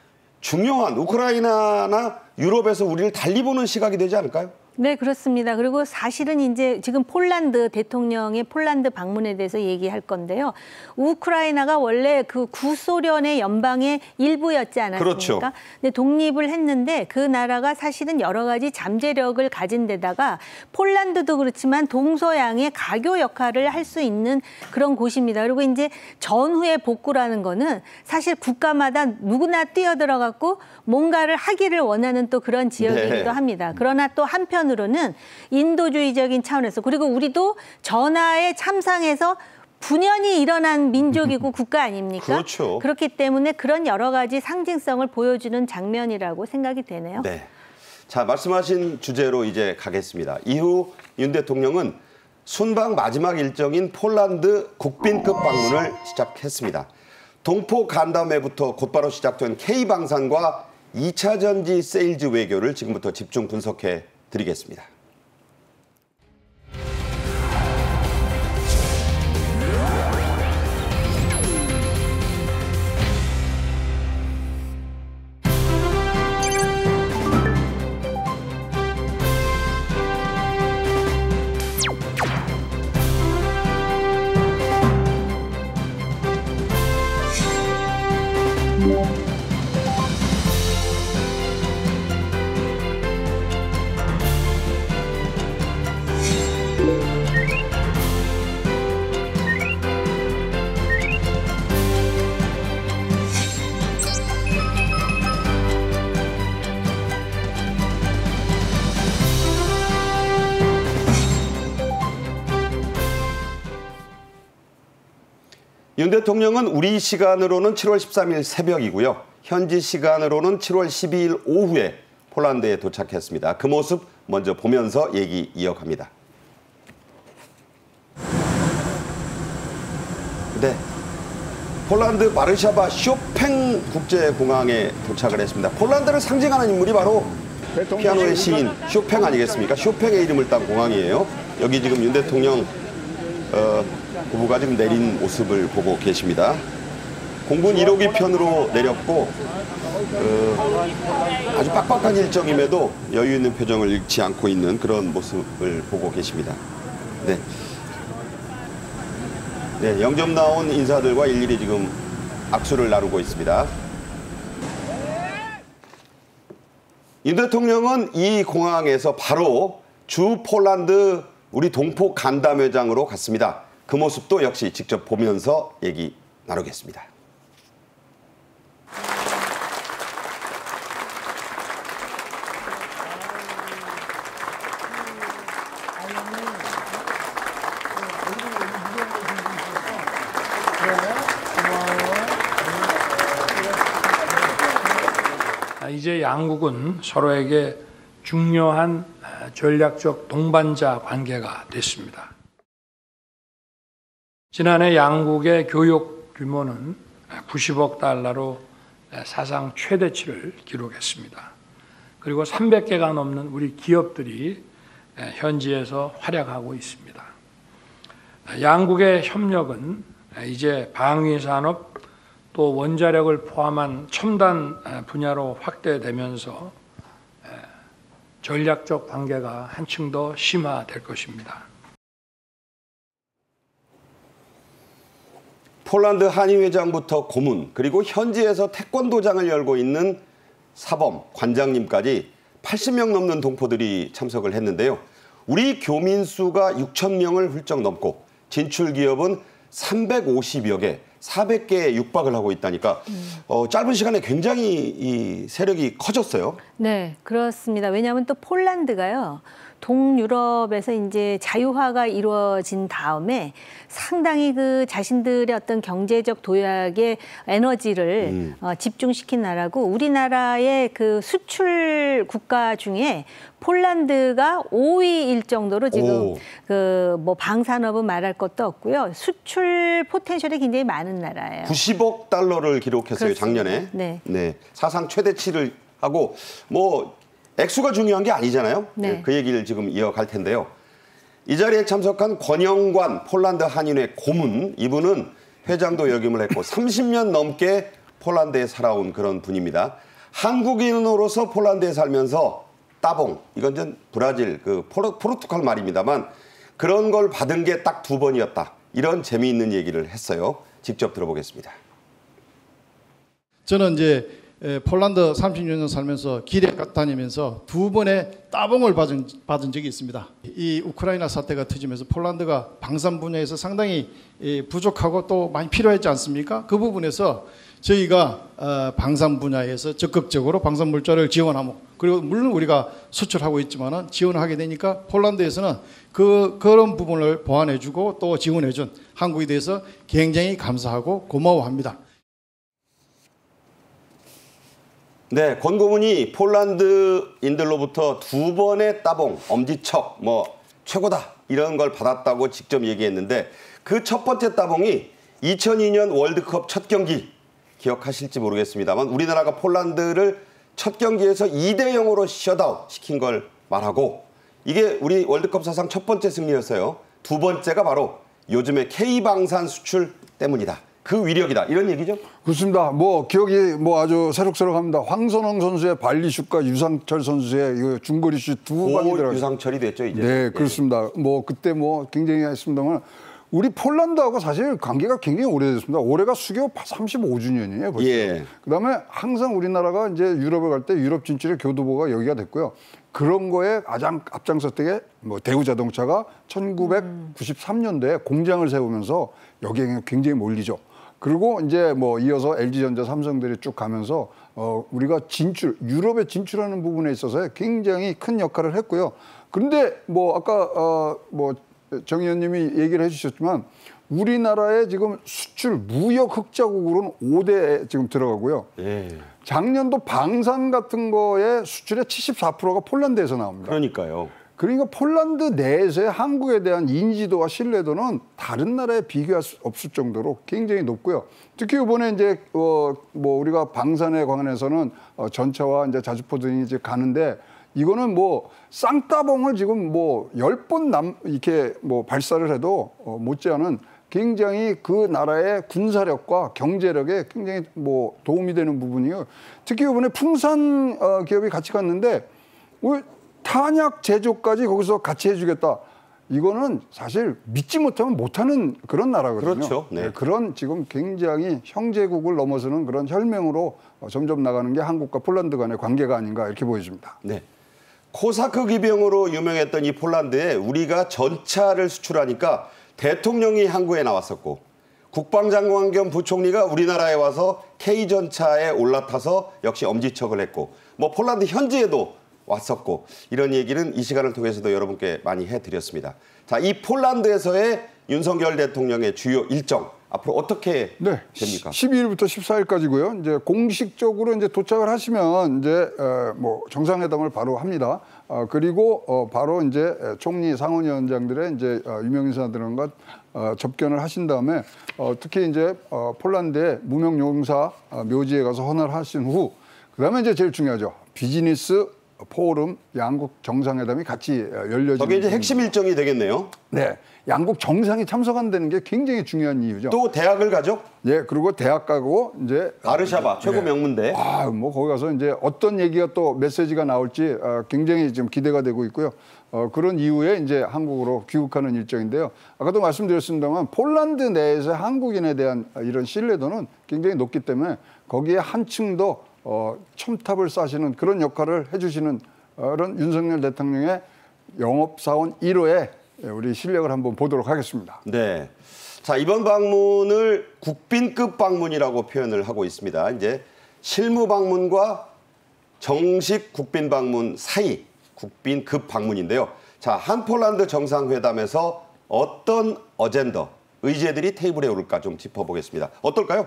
중요한 우크라이나나 유럽에서 우리를 달리 보는 시각이 되지 않을까요? 네, 그렇습니다. 그리고 사실은 이제 지금 폴란드 대통령의 폴란드 방문에 대해서 얘기할 건데요. 우크라이나가 원래 그 구소련의 연방의 일부였지 않았습니까? 그렇죠. 근데 독립을 했는데 그 나라가 사실은 여러 가지 잠재력을 가진 데다가 폴란드도 그렇지만 동서양의 가교 역할을 할 수 있는 그런 곳입니다. 그리고 이제 전후의 복구라는 거는 사실 국가마다 누구나 뛰어들어갖고 뭔가를 하기를 원하는 또 그런 지역이기도 네. 합니다. 그러나 또 한편으로는 인도주의적인 차원에서 그리고 우리도 전하에 참상해서 분연히 일어난 민족이고 국가 아닙니까? 그렇죠. 그렇기 때문에 그런 여러 가지 상징성을 보여주는 장면이라고 생각이 되네요. 네. 자, 말씀하신 주제로 이제 가겠습니다. 이후 윤 대통령은 순방 마지막 일정인 폴란드 국빈급 방문을 시작했습니다. 동포 간담회부터 곧바로 시작된 K방산과 2차 전지 세일즈 외교를 지금부터 집중 분석해 드리겠습니다. 윤 대통령은 우리 시간으로는 7월 13일 새벽이고요. 현지 시간으로는 7월 12일 오후에 폴란드에 도착했습니다. 그 모습 먼저 보면서 얘기 이어갑니다. 네, 폴란드 바르샤바 쇼팽 국제공항에 도착을 했습니다. 폴란드를 상징하는 인물이 바로 피아노의 시인 쇼팽 아니겠습니까? 쇼팽의 이름을 딴 공항이에요. 여기 지금 윤 대통령 부부가 지금 내린 모습을 보고 계십니다. 공군 1호기 편으로 내렸고 아주 빡빡한 일정임에도 여유 있는 표정을 잃지 않고 있는 그런 모습을 보고 계십니다. 네. 네, 영접 나온 인사들과 일일이 지금 악수를 나누고 있습니다. 윤 대통령은 이 공항에서 바로 주 폴란드 우리 동포 간담회장으로 갔습니다. 그 모습도 역시 직접 보면서 얘기 나누겠습니다. 이제 양국은 서로에게 중요한 전략적 동반자 관계가 됐습니다. 지난해 양국의 교육 규모는 90억 달러로 사상 최대치를 기록했습니다. 그리고 300개가 넘는 우리 기업들이 현지에서 활약하고 있습니다. 양국의 협력은 이제 방위산업 또 원자력을 포함한 첨단 분야로 확대되면서 전략적 관계가 한층 더 심화될 것입니다. 폴란드 한의회장부터 고문, 그리고 현지에서 태권도장을 열고 있는 사범, 관장님까지 80명 넘는 동포들이 참석을 했는데요. 우리 교민 수가 6천 명을 훌쩍 넘고 진출 기업은 350여 개, 400개에 육박을 하고 있다니까 짧은 시간에 굉장히 이 세력이 커졌어요. 네, 그렇습니다. 왜냐하면 또 폴란드가요. 동유럽에서 이제 자유화가 이루어진 다음에 상당히 그 자신들의 어떤 경제적 도약의 에너지를 집중시킨 나라고, 우리나라의 그 수출 국가 중에 폴란드가 5위일 정도로 지금 그 뭐 방산업은 말할 것도 없고요. 수출 포텐셜이 굉장히 많은 나라예요. 90억 달러를 기록했어요. 그렇습니다. 작년에. 네. 네, 사상 최대치를 하고 뭐 액수가 중요한 게 아니잖아요. 네. 그 얘기를 지금 이어갈 텐데요. 이 자리에 참석한 권영관 폴란드 한인회 고문, 이분은 회장도 역임을 했고 30년 넘게 폴란드에 살아온 그런 분입니다. 한국인으로서 폴란드에 살면서 따봉, 이건 전 브라질, 그 포르투갈 말입니다만 그런 걸 받은 게 딱 2번이었다. 이런 재미있는 얘기를 했어요. 직접 들어보겠습니다. 저는 이제 폴란드 30년 살면서 길에 다니면서 2번의 따봉을 받은 적이 있습니다. 이 우크라이나 사태가 터지면서 폴란드가 방산 분야에서 상당히 부족하고 또 많이 필요했지 않습니까? 그 부분에서 저희가 방산 분야에서 적극적으로 방산 물자를 지원하고, 그리고 물론 우리가 수출하고 있지만은 지원하게 되니까 폴란드에서는 그런 부분을 보완해주고 또 지원해준 한국에 대해서 굉장히 감사하고 고마워합니다. 네, 권 고문이 폴란드인들로부터 2번의 따봉, 엄지척, 뭐 최고다 이런 걸 받았다고 직접 얘기했는데, 그 첫 번째 따봉이 2002년 월드컵 첫 경기, 기억하실지 모르겠습니다만 우리나라가 폴란드를 첫 경기에서 2대0으로 셧아웃 시킨 걸 말하고, 이게 우리 월드컵 사상 첫 번째 승리였어요. 2번째가 바로 요즘의 K방산 수출 때문이다. 그 위력이다. 이런 얘기죠? 그렇습니다. 뭐 기억이 뭐 아주 새록새록합니다. 황선홍 선수의 발리슛과 유상철 선수의 중거리슛 두 방이 들어갔어요. 유상철이 됐죠, 이제. 네, 그렇습니다. 뭐 그때 뭐 굉장히 했습니다만 우리 폴란드하고 사실 관계가 굉장히 오래됐습니다. 올해가 수교 35주년이에요. 벌써. 예. 그다음에 항상 우리나라가 이제 유럽에 갈 때 유럽 진출의 교두보가 여기가 됐고요. 그런 거에 가장 앞장섰던 게 뭐 대우자동차가 1993년도에 공장을 세우면서 여기에 굉장히 몰리죠. 그리고 이제 뭐 이어서 LG전자, 삼성들이 쭉 가면서 우리가 유럽에 진출하는 부분에 있어서 굉장히 큰 역할을 했고요. 그런데 뭐 아까 뭐 정 의원님이 얘기를 해주셨지만 우리나라의 지금 수출 무역 흑자국으로는 5대에 지금 들어가고요. 예. 작년도 방산 같은 거에 수출의 74%가 폴란드에서 나옵니다. 그러니까요. 그러니까 폴란드 내에서의 한국에 대한 인지도와 신뢰도는 다른 나라에 비교할 수 없을 정도로 굉장히 높고요. 특히 이번에 이제 뭐 우리가 방산에 관해서는 전차와 이제 자주포 등이 이제 가는데, 이거는 뭐 쌍따봉을 지금 뭐 10번 이렇게 뭐 발사를 해도 못지않은 굉장히 그 나라의 군사력과 경제력에 굉장히 뭐 도움이 되는 부분이요. 특히 이번에 풍산 기업이 같이 갔는데 탄약 제조까지 거기서 같이 해주겠다. 이거는 사실 믿지 못하면 못하는 그런 나라거든요. 그렇죠. 네. 그런 지금 굉장히 형제국을 넘어서는 그런 혈맹으로 점점 나가는 게 한국과 폴란드 간의 관계가 아닌가 이렇게 보여집니다. 네. 코사크 기병으로 유명했던 이 폴란드에 우리가 전차를 수출하니까 대통령이 항구에 나왔었고 국방장관 겸 부총리가 우리나라에 와서 K전차에 올라타서 역시 엄지척을 했고 뭐 폴란드 현지에도 왔었고 이런 얘기는 이 시간을 통해서도 여러분께 많이 해드렸습니다. 자, 이 폴란드에서의 윤석열 대통령의 주요 일정 앞으로 어떻게 네, 됩니까? 12일부터 14일까지고요. 이제 공식적으로 이제 도착을 하시면 이제 뭐 정상회담을 바로 합니다. 그리고 바로 이제 총리 상원위원장들의 이제 유명인사들과 접견을 하신 다음에 특히 이제 폴란드의 무명용사 묘지에 가서 헌화를 하신 후 그다음에 이제 제일 중요하죠. 비즈니스 포럼 양국 정상회담이 같이 열려지는. 저게 이제 핵심 일정이 되겠네요. 네, 양국 정상이 참석한다는 게 굉장히 중요한 이유죠. 또 대학을 가죠? 예, 그리고 대학 가고 이제 바르샤바 최고 명문대. 뭐 거기 가서 이제 어떤 얘기가 또 메시지가 나올지 굉장히 지금 기대가 되고 있고요. 그런 이후에 이제 한국으로 귀국하는 일정인데요. 아까도 말씀드렸습니다만 폴란드 내에서 한국인에 대한 이런 신뢰도는 굉장히 높기 때문에 거기에 한층 더 첨탑을 쌓으시는 그런 역할을 해주시는 그런 윤석열 대통령의 영업사원 1호의 우리 실력을 한번 보도록 하겠습니다. 네. 자, 이번 방문을 국빈급 방문이라고 표현을 하고 있습니다. 이제 실무 방문과 정식 국빈 방문 사이 국빈급 방문인데요. 자, 한 폴란드 정상회담에서 어떤 어젠더, 의제들이 테이블에 오를까 좀 짚어보겠습니다. 어떨까요?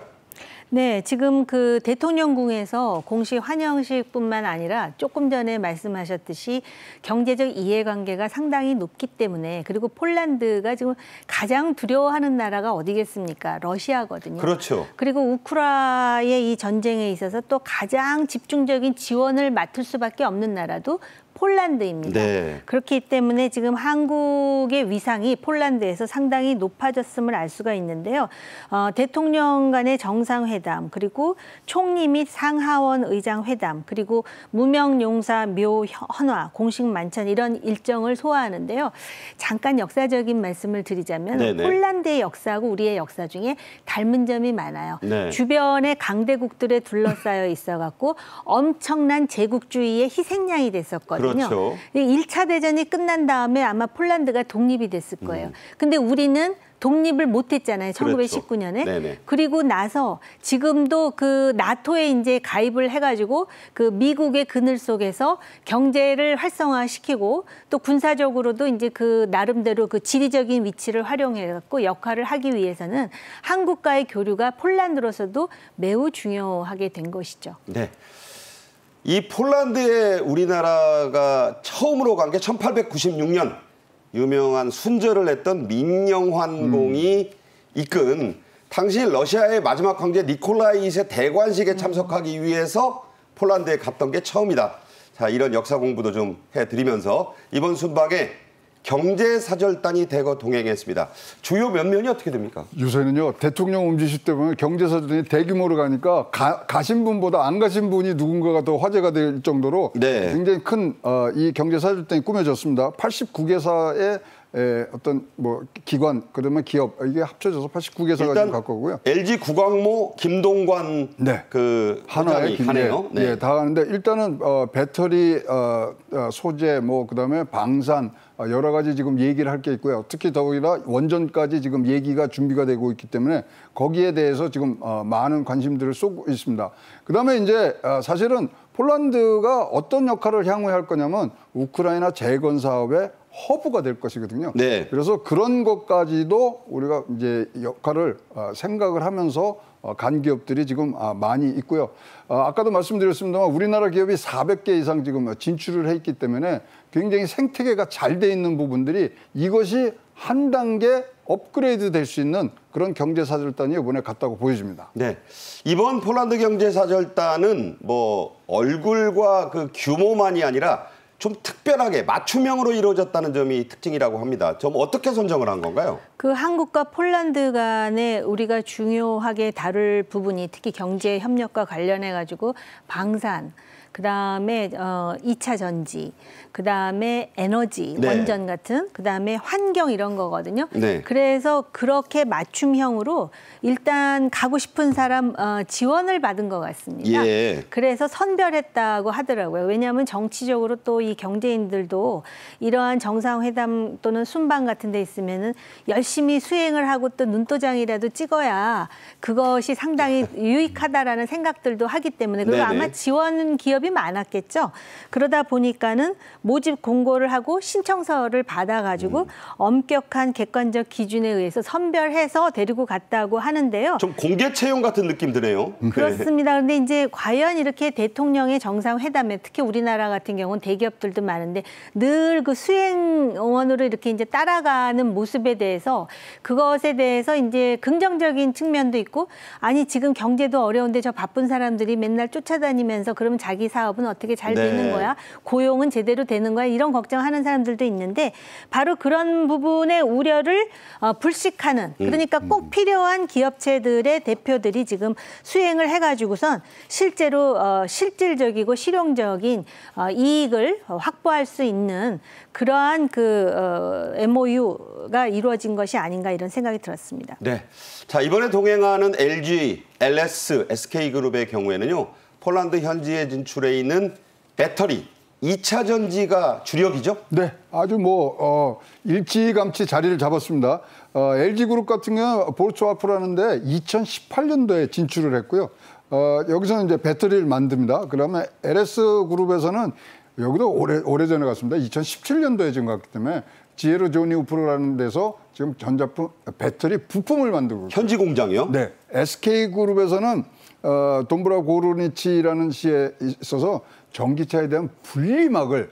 네, 지금 그 대통령궁에서 공식 환영식뿐만 아니라 조금 전에 말씀하셨듯이 경제적 이해관계가 상당히 높기 때문에 그리고 폴란드가 지금 가장 두려워하는 나라가 어디겠습니까? 러시아거든요. 그렇죠. 그리고 우크라이나의 이 전쟁에 있어서 또 가장 집중적인 지원을 맡을 수밖에 없는 나라도 폴란드입니다. 네. 그렇기 때문에 지금 한국의 위상이 폴란드에서 상당히 높아졌음을 알 수가 있는데요. 대통령 간의 정상회담, 그리고 총리 및 상하원 의장 회담, 그리고 무명용사 묘 헌화, 공식 만찬 이런 일정을 소화하는데요. 잠깐 역사적인 말씀을 드리자면 네네. 폴란드의 역사하고 우리의 역사 중에 닮은 점이 많아요. 네. 주변에 강대국들에 둘러싸여 있어갖고 엄청난 제국주의의 희생양이 됐었거든요. 그렇죠. 1차 대전이 끝난 다음에 아마 폴란드가 독립이 됐을 거예요. 근데 우리는 독립을 못했잖아요. 1919년에. 네네. 그리고 나서 지금도 그 나토에 이제 가입을 해가지고 그 미국의 그늘 속에서 경제를 활성화시키고 또 군사적으로도 이제 그 나름대로 그 지리적인 위치를 활용해갖고 역할을 하기 위해서는 한국과의 교류가 폴란드로서도 매우 중요하게 된 것이죠. 네. 이 폴란드에 우리나라가 처음으로 간 게 1896년 유명한 순절을 했던 민영환공이 이끈 당시 러시아의 마지막 황제 니콜라이 2세 대관식에 참석하기 위해서 폴란드에 갔던 게 처음이다. 자, 이런 역사 공부도 좀 해드리면서 이번 순방에 경제사절단이 대거 동행했습니다. 주요 면면이 어떻게 됩니까? 요새는요, 대통령 음지시 때문에 경제사절단이 대규모로 가니까 가신 분보다 안 가신 분이 누군가가 더 화제가 될 정도로 네. 굉장히 큰 이 경제사절단이 꾸며졌습니다. 89개사의 어떤 뭐 기관, 그다음에 기업 이게 합쳐져서 89개사가 지금 갈 거고요. LG 구광모 김동관 네. 그 하나의 가네요. 네. 네, 다 가는데 일단은 배터리 소재 뭐 그다음에 방산 여러 가지 지금 얘기를 할 게 있고요. 특히 더구나 원전까지 지금 얘기가 준비가 되고 있기 때문에 거기에 대해서 지금 많은 관심들을 쏟고 있습니다. 그다음에 이제 사실은 폴란드가 어떤 역할을 향후에 할 거냐면 우크라이나 재건 사업의 허브가 될 것이거든요. 네. 그래서 그런 것까지도 우리가 이제 역할을 생각을 하면서 간 기업들이 지금 많이 있고요. 아까도 말씀드렸습니다만 우리나라 기업이 400개 이상 지금 진출을 해 있기 때문에 굉장히 생태계가 잘 돼 있는 부분들이 이것이 한 단계 업그레이드 될 수 있는 그런 경제사절단이 이번에 갔다고 보여집니다. 네. 이번 폴란드 경제사절단은 뭐 얼굴과 그 규모만이 아니라 좀 특별하게 맞춤형으로 이루어졌다는 점이 특징이라고 합니다. 좀 어떻게 선정을 한 건가요? 그 한국과 폴란드 간에 우리가 중요하게 다룰 부분이 특히 경제 협력과 관련해 가지고 방산 그다음에 2차 전지, 그다음에 에너지, 네. 원전 같은, 그다음에 환경 이런 거거든요. 네. 그래서 그렇게 맞춤형으로 일단 가고 싶은 사람 지원을 받은 것 같습니다. 예. 그래서 선별했다고 하더라고요. 왜냐하면 정치적으로 또 이 경제인들도 이러한 정상회담 또는 순방 같은 데 있으면은 열심히 수행을 하고 또 눈도장이라도 찍어야 그것이 상당히 유익하다라는 생각들도 하기 때문에 그리고 네네. 아마 지원 기업이 많았겠죠. 그러다 보니까는 모집 공고를 하고 신청서를 받아가지고 엄격한 객관적 기준에 의해서 선별해서 데리고 갔다고 하는데요. 좀 공개 채용 같은 느낌 드네요. 그렇습니다. 그런데 이제 과연 이렇게 대통령의 정상회담에 특히 우리나라 같은 경우는 대기업들도 많은데 늘 그 수행원으로 이렇게 이제 따라가는 모습에 대해서 그것에 대해서 이제 긍정적인 측면도 있고 아니 지금 경제도 어려운데 저 바쁜 사람들이 맨날 쫓아다니면서 그러면 자기 사업은 어떻게 잘 네. 되는 거야? 고용은 제대로 되는 거야? 이런 걱정하는 사람들도 있는데 바로 그런 부분의 우려를 불식하는 그러니까 꼭 필요한 기업체들의 대표들이 지금 수행을 해가지고선 실제로 실질적이고 실용적인 이익을 확보할 수 있는 그러한 그 MOU가 이루어진 것이 아닌가 이런 생각이 들었습니다. 네. 자, 이번에 동행하는 LG, LS, SK그룹의 경우에는요. 폴란드 현지에 진출해 있는 배터리, 2차 전지가 주력이죠? 네, 아주 일찌감치 자리를 잡았습니다. LG그룹 같은 경우 볼츠와프라는데 2018년도에 진출을 했고요. 여기서는 이제 배터리를 만듭니다. 그다음에 LS그룹에서는 여기도 오래전에 갔습니다. 2017년도에 지금 갔기 때문에 지에로 조니 우프로라는 데서 지금 전자품 배터리 부품을 만들고 있습니다. 현지 공장이요? 네, SK그룹에서는 돈브라 고르니치라는 시에 있어서 전기차에 대한 분리막을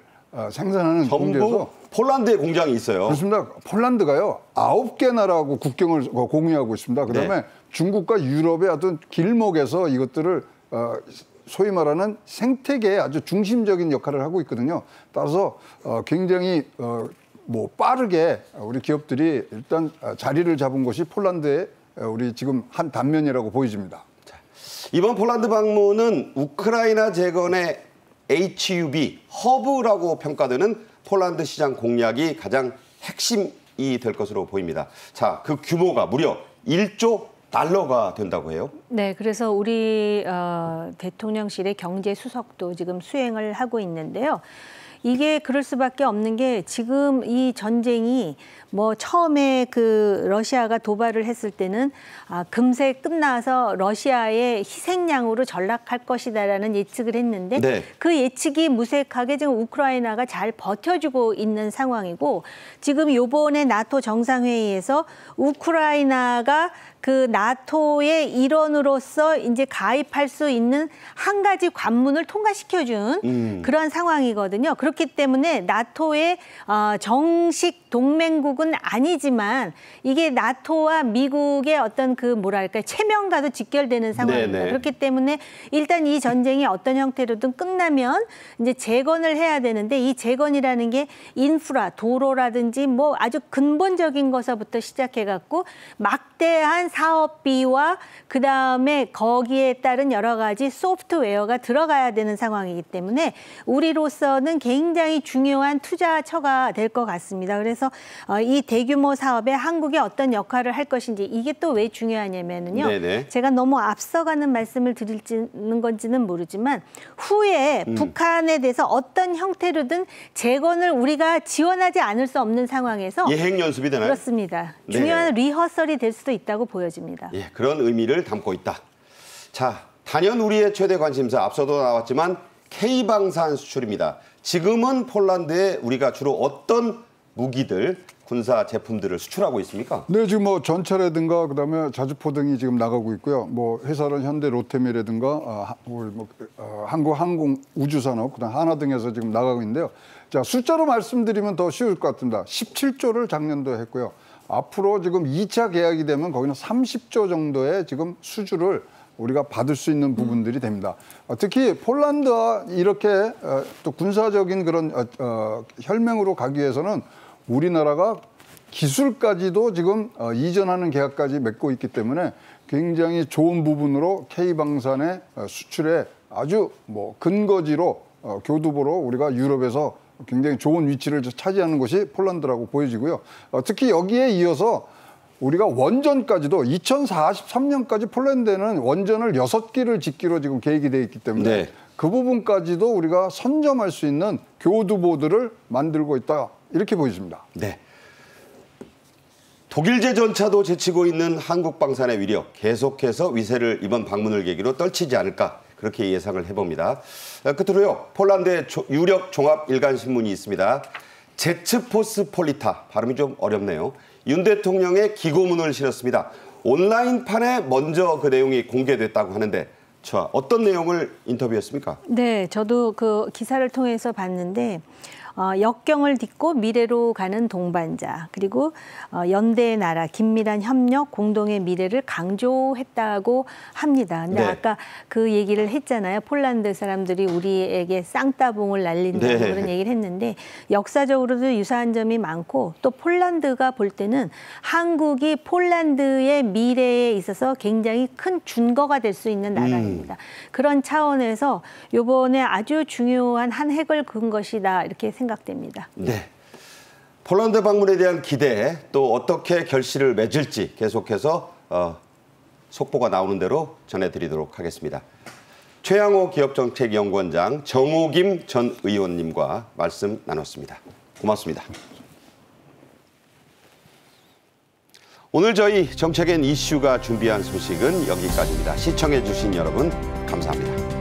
생산하는 전부 공장에서 폴란드에 공장이 있어요. 그렇습니다. 폴란드가요 9개 나라하고 국경을 공유하고 있습니다. 그다음에 네. 중국과 유럽의 어떤 길목에서 이것들을 소위 말하는 생태계의 아주 중심적인 역할을 하고 있거든요. 따라서 굉장히 빠르게 우리 기업들이 일단 자리를 잡은 곳이 폴란드의 우리 지금 한 단면이라고 보여집니다. 이번 폴란드 방문은 우크라이나 재건의 HUB, 허브라고 평가되는 폴란드 시장 공략이 가장 핵심이 될 것으로 보입니다. 자, 그 규모가 무려 1조 달러가 된다고 해요. 네, 그래서 우리 대통령실의 경제수석도 지금 수행을 하고 있는데요. 이게 그럴 수밖에 없는 게 지금 이 전쟁이 처음에 그 러시아가 도발을 했을 때는 금세 끝나서 러시아의 희생양으로 전락할 것이다라는 예측을 했는데 네. 그 예측이 무색하게 지금 우크라이나가 잘 버텨주고 있는 상황이고 지금 요번에 나토 정상회의에서 우크라이나가 그 나토의 일원으로서 이제 가입할 수 있는 한 가지 관문을 통과시켜준 그런 상황이거든요. 그렇기 때문에 나토의 정식 동맹국은 아니지만 이게 나토와 미국의 어떤 그 체면과도 직결되는 상황입니다. 네네. 그렇기 때문에 일단 이 전쟁이 어떤 형태로든 끝나면 이제 재건을 해야 되는데 이 재건이라는 게 인프라, 도로라든지 아주 근본적인 것서부터 시작해갖고 막대한 사업비와 그다음에 거기에 따른 여러 가지 소프트웨어가 들어가야 되는 상황이기 때문에 우리로서는 굉장히 중요한 투자처가 될 것 같습니다. 그래서 이 대규모 사업에 한국이 어떤 역할을 할 것인지 이게 또 왜 중요하냐면요. 네네. 제가 너무 앞서가는 말씀을 드리는 건지는 모르지만 후에 북한에 대해서 어떤 형태로든 재건을 우리가 지원하지 않을 수 없는 상황에서 예행 연습이 되나요? 그렇습니다. 네. 중요한 리허설이 될 수도 있다고 보여집니다. 예, 그런 의미를 담고 있다. 자, 단연 우리의 최대 관심사 앞서도 나왔지만 K방산 수출입니다. 지금은 폴란드에 우리가 주로 어떤 무기들, 군사 제품들을 수출하고 있습니까? 네, 지금 전차라든가 그다음에 자주포 등이 지금 나가고 있고요. 회사는 현대 로테밀이라든가 한국항공우주산업, 그다음 하나 등에서 지금 나가고 있는데요. 자, 숫자로 말씀드리면 더 쉬울 것 같습니다. 17조를 작년도에 했고요. 앞으로 지금 2차 계약이 되면 거기는 30조 정도의 지금 수주를 우리가 받을 수 있는 부분들이 됩니다. 특히 폴란드와 이렇게 또 군사적인 그런 혈맹으로 가기 위해서는 우리나라가 기술까지도 지금 이전하는 계약까지 맺고 있기 때문에 굉장히 좋은 부분으로 K방산의 수출에 아주 뭐 근거지로 교두보로 우리가 유럽에서 굉장히 좋은 위치를 차지하는 것이 폴란드라고 보여지고요. 특히 여기에 이어서 우리가 원전까지도 2043년까지 폴란드에는 원전을 6기를 짓기로 지금 계획이 되어 있기 때문에 네. 그 부분까지도 우리가 선점할 수 있는 교두보들을 만들고 있다. 이렇게 보여집니다. 네. 독일제 전차도 제치고 있는 한국 방산의 위력 계속해서 위세를 이번 방문을 계기로 떨치지 않을까 그렇게 예상을 해봅니다. 끝으로요. 폴란드의 유력 종합 일간 신문이 있습니다. 제츠포스폴리타 발음이 좀 어렵네요. 윤 대통령의 기고문을 실었습니다. 온라인판에 먼저 그 내용이 공개됐다고 하는데 자, 어떤 내용을 인터뷰했습니까? 네, 저도 그 기사를 통해서 봤는데 역경을 딛고 미래로 가는 동반자, 그리고 연대의 나라, 긴밀한 협력, 공동의 미래를 강조했다고 합니다. 근데 네. 아까 그 얘기를 했잖아요. 폴란드 사람들이 우리에게 쌍따봉을 날린다는 네. 그런 얘기를 했는데 역사적으로도 유사한 점이 많고 또 폴란드가 볼 때는 한국이 폴란드의 미래에 있어서 굉장히 큰 준거가 될 수 있는 나라입니다. 그런 차원에서 이번에 아주 중요한 한 획을 그은 것이다 이렇게 생각됩니다. 네. 폴란드 방문에 대한 기대 또 어떻게 결실을 맺을지 계속해서 속보가 나오는 대로 전해드리도록 하겠습니다. 최양호 기업정책연구원장, 정우김 전 의원님과 말씀 나눴습니다. 고맙습니다. 오늘 저희 정책엔 이슈가 준비한 소식은 여기까지입니다. 시청해 주신 여러분 감사합니다.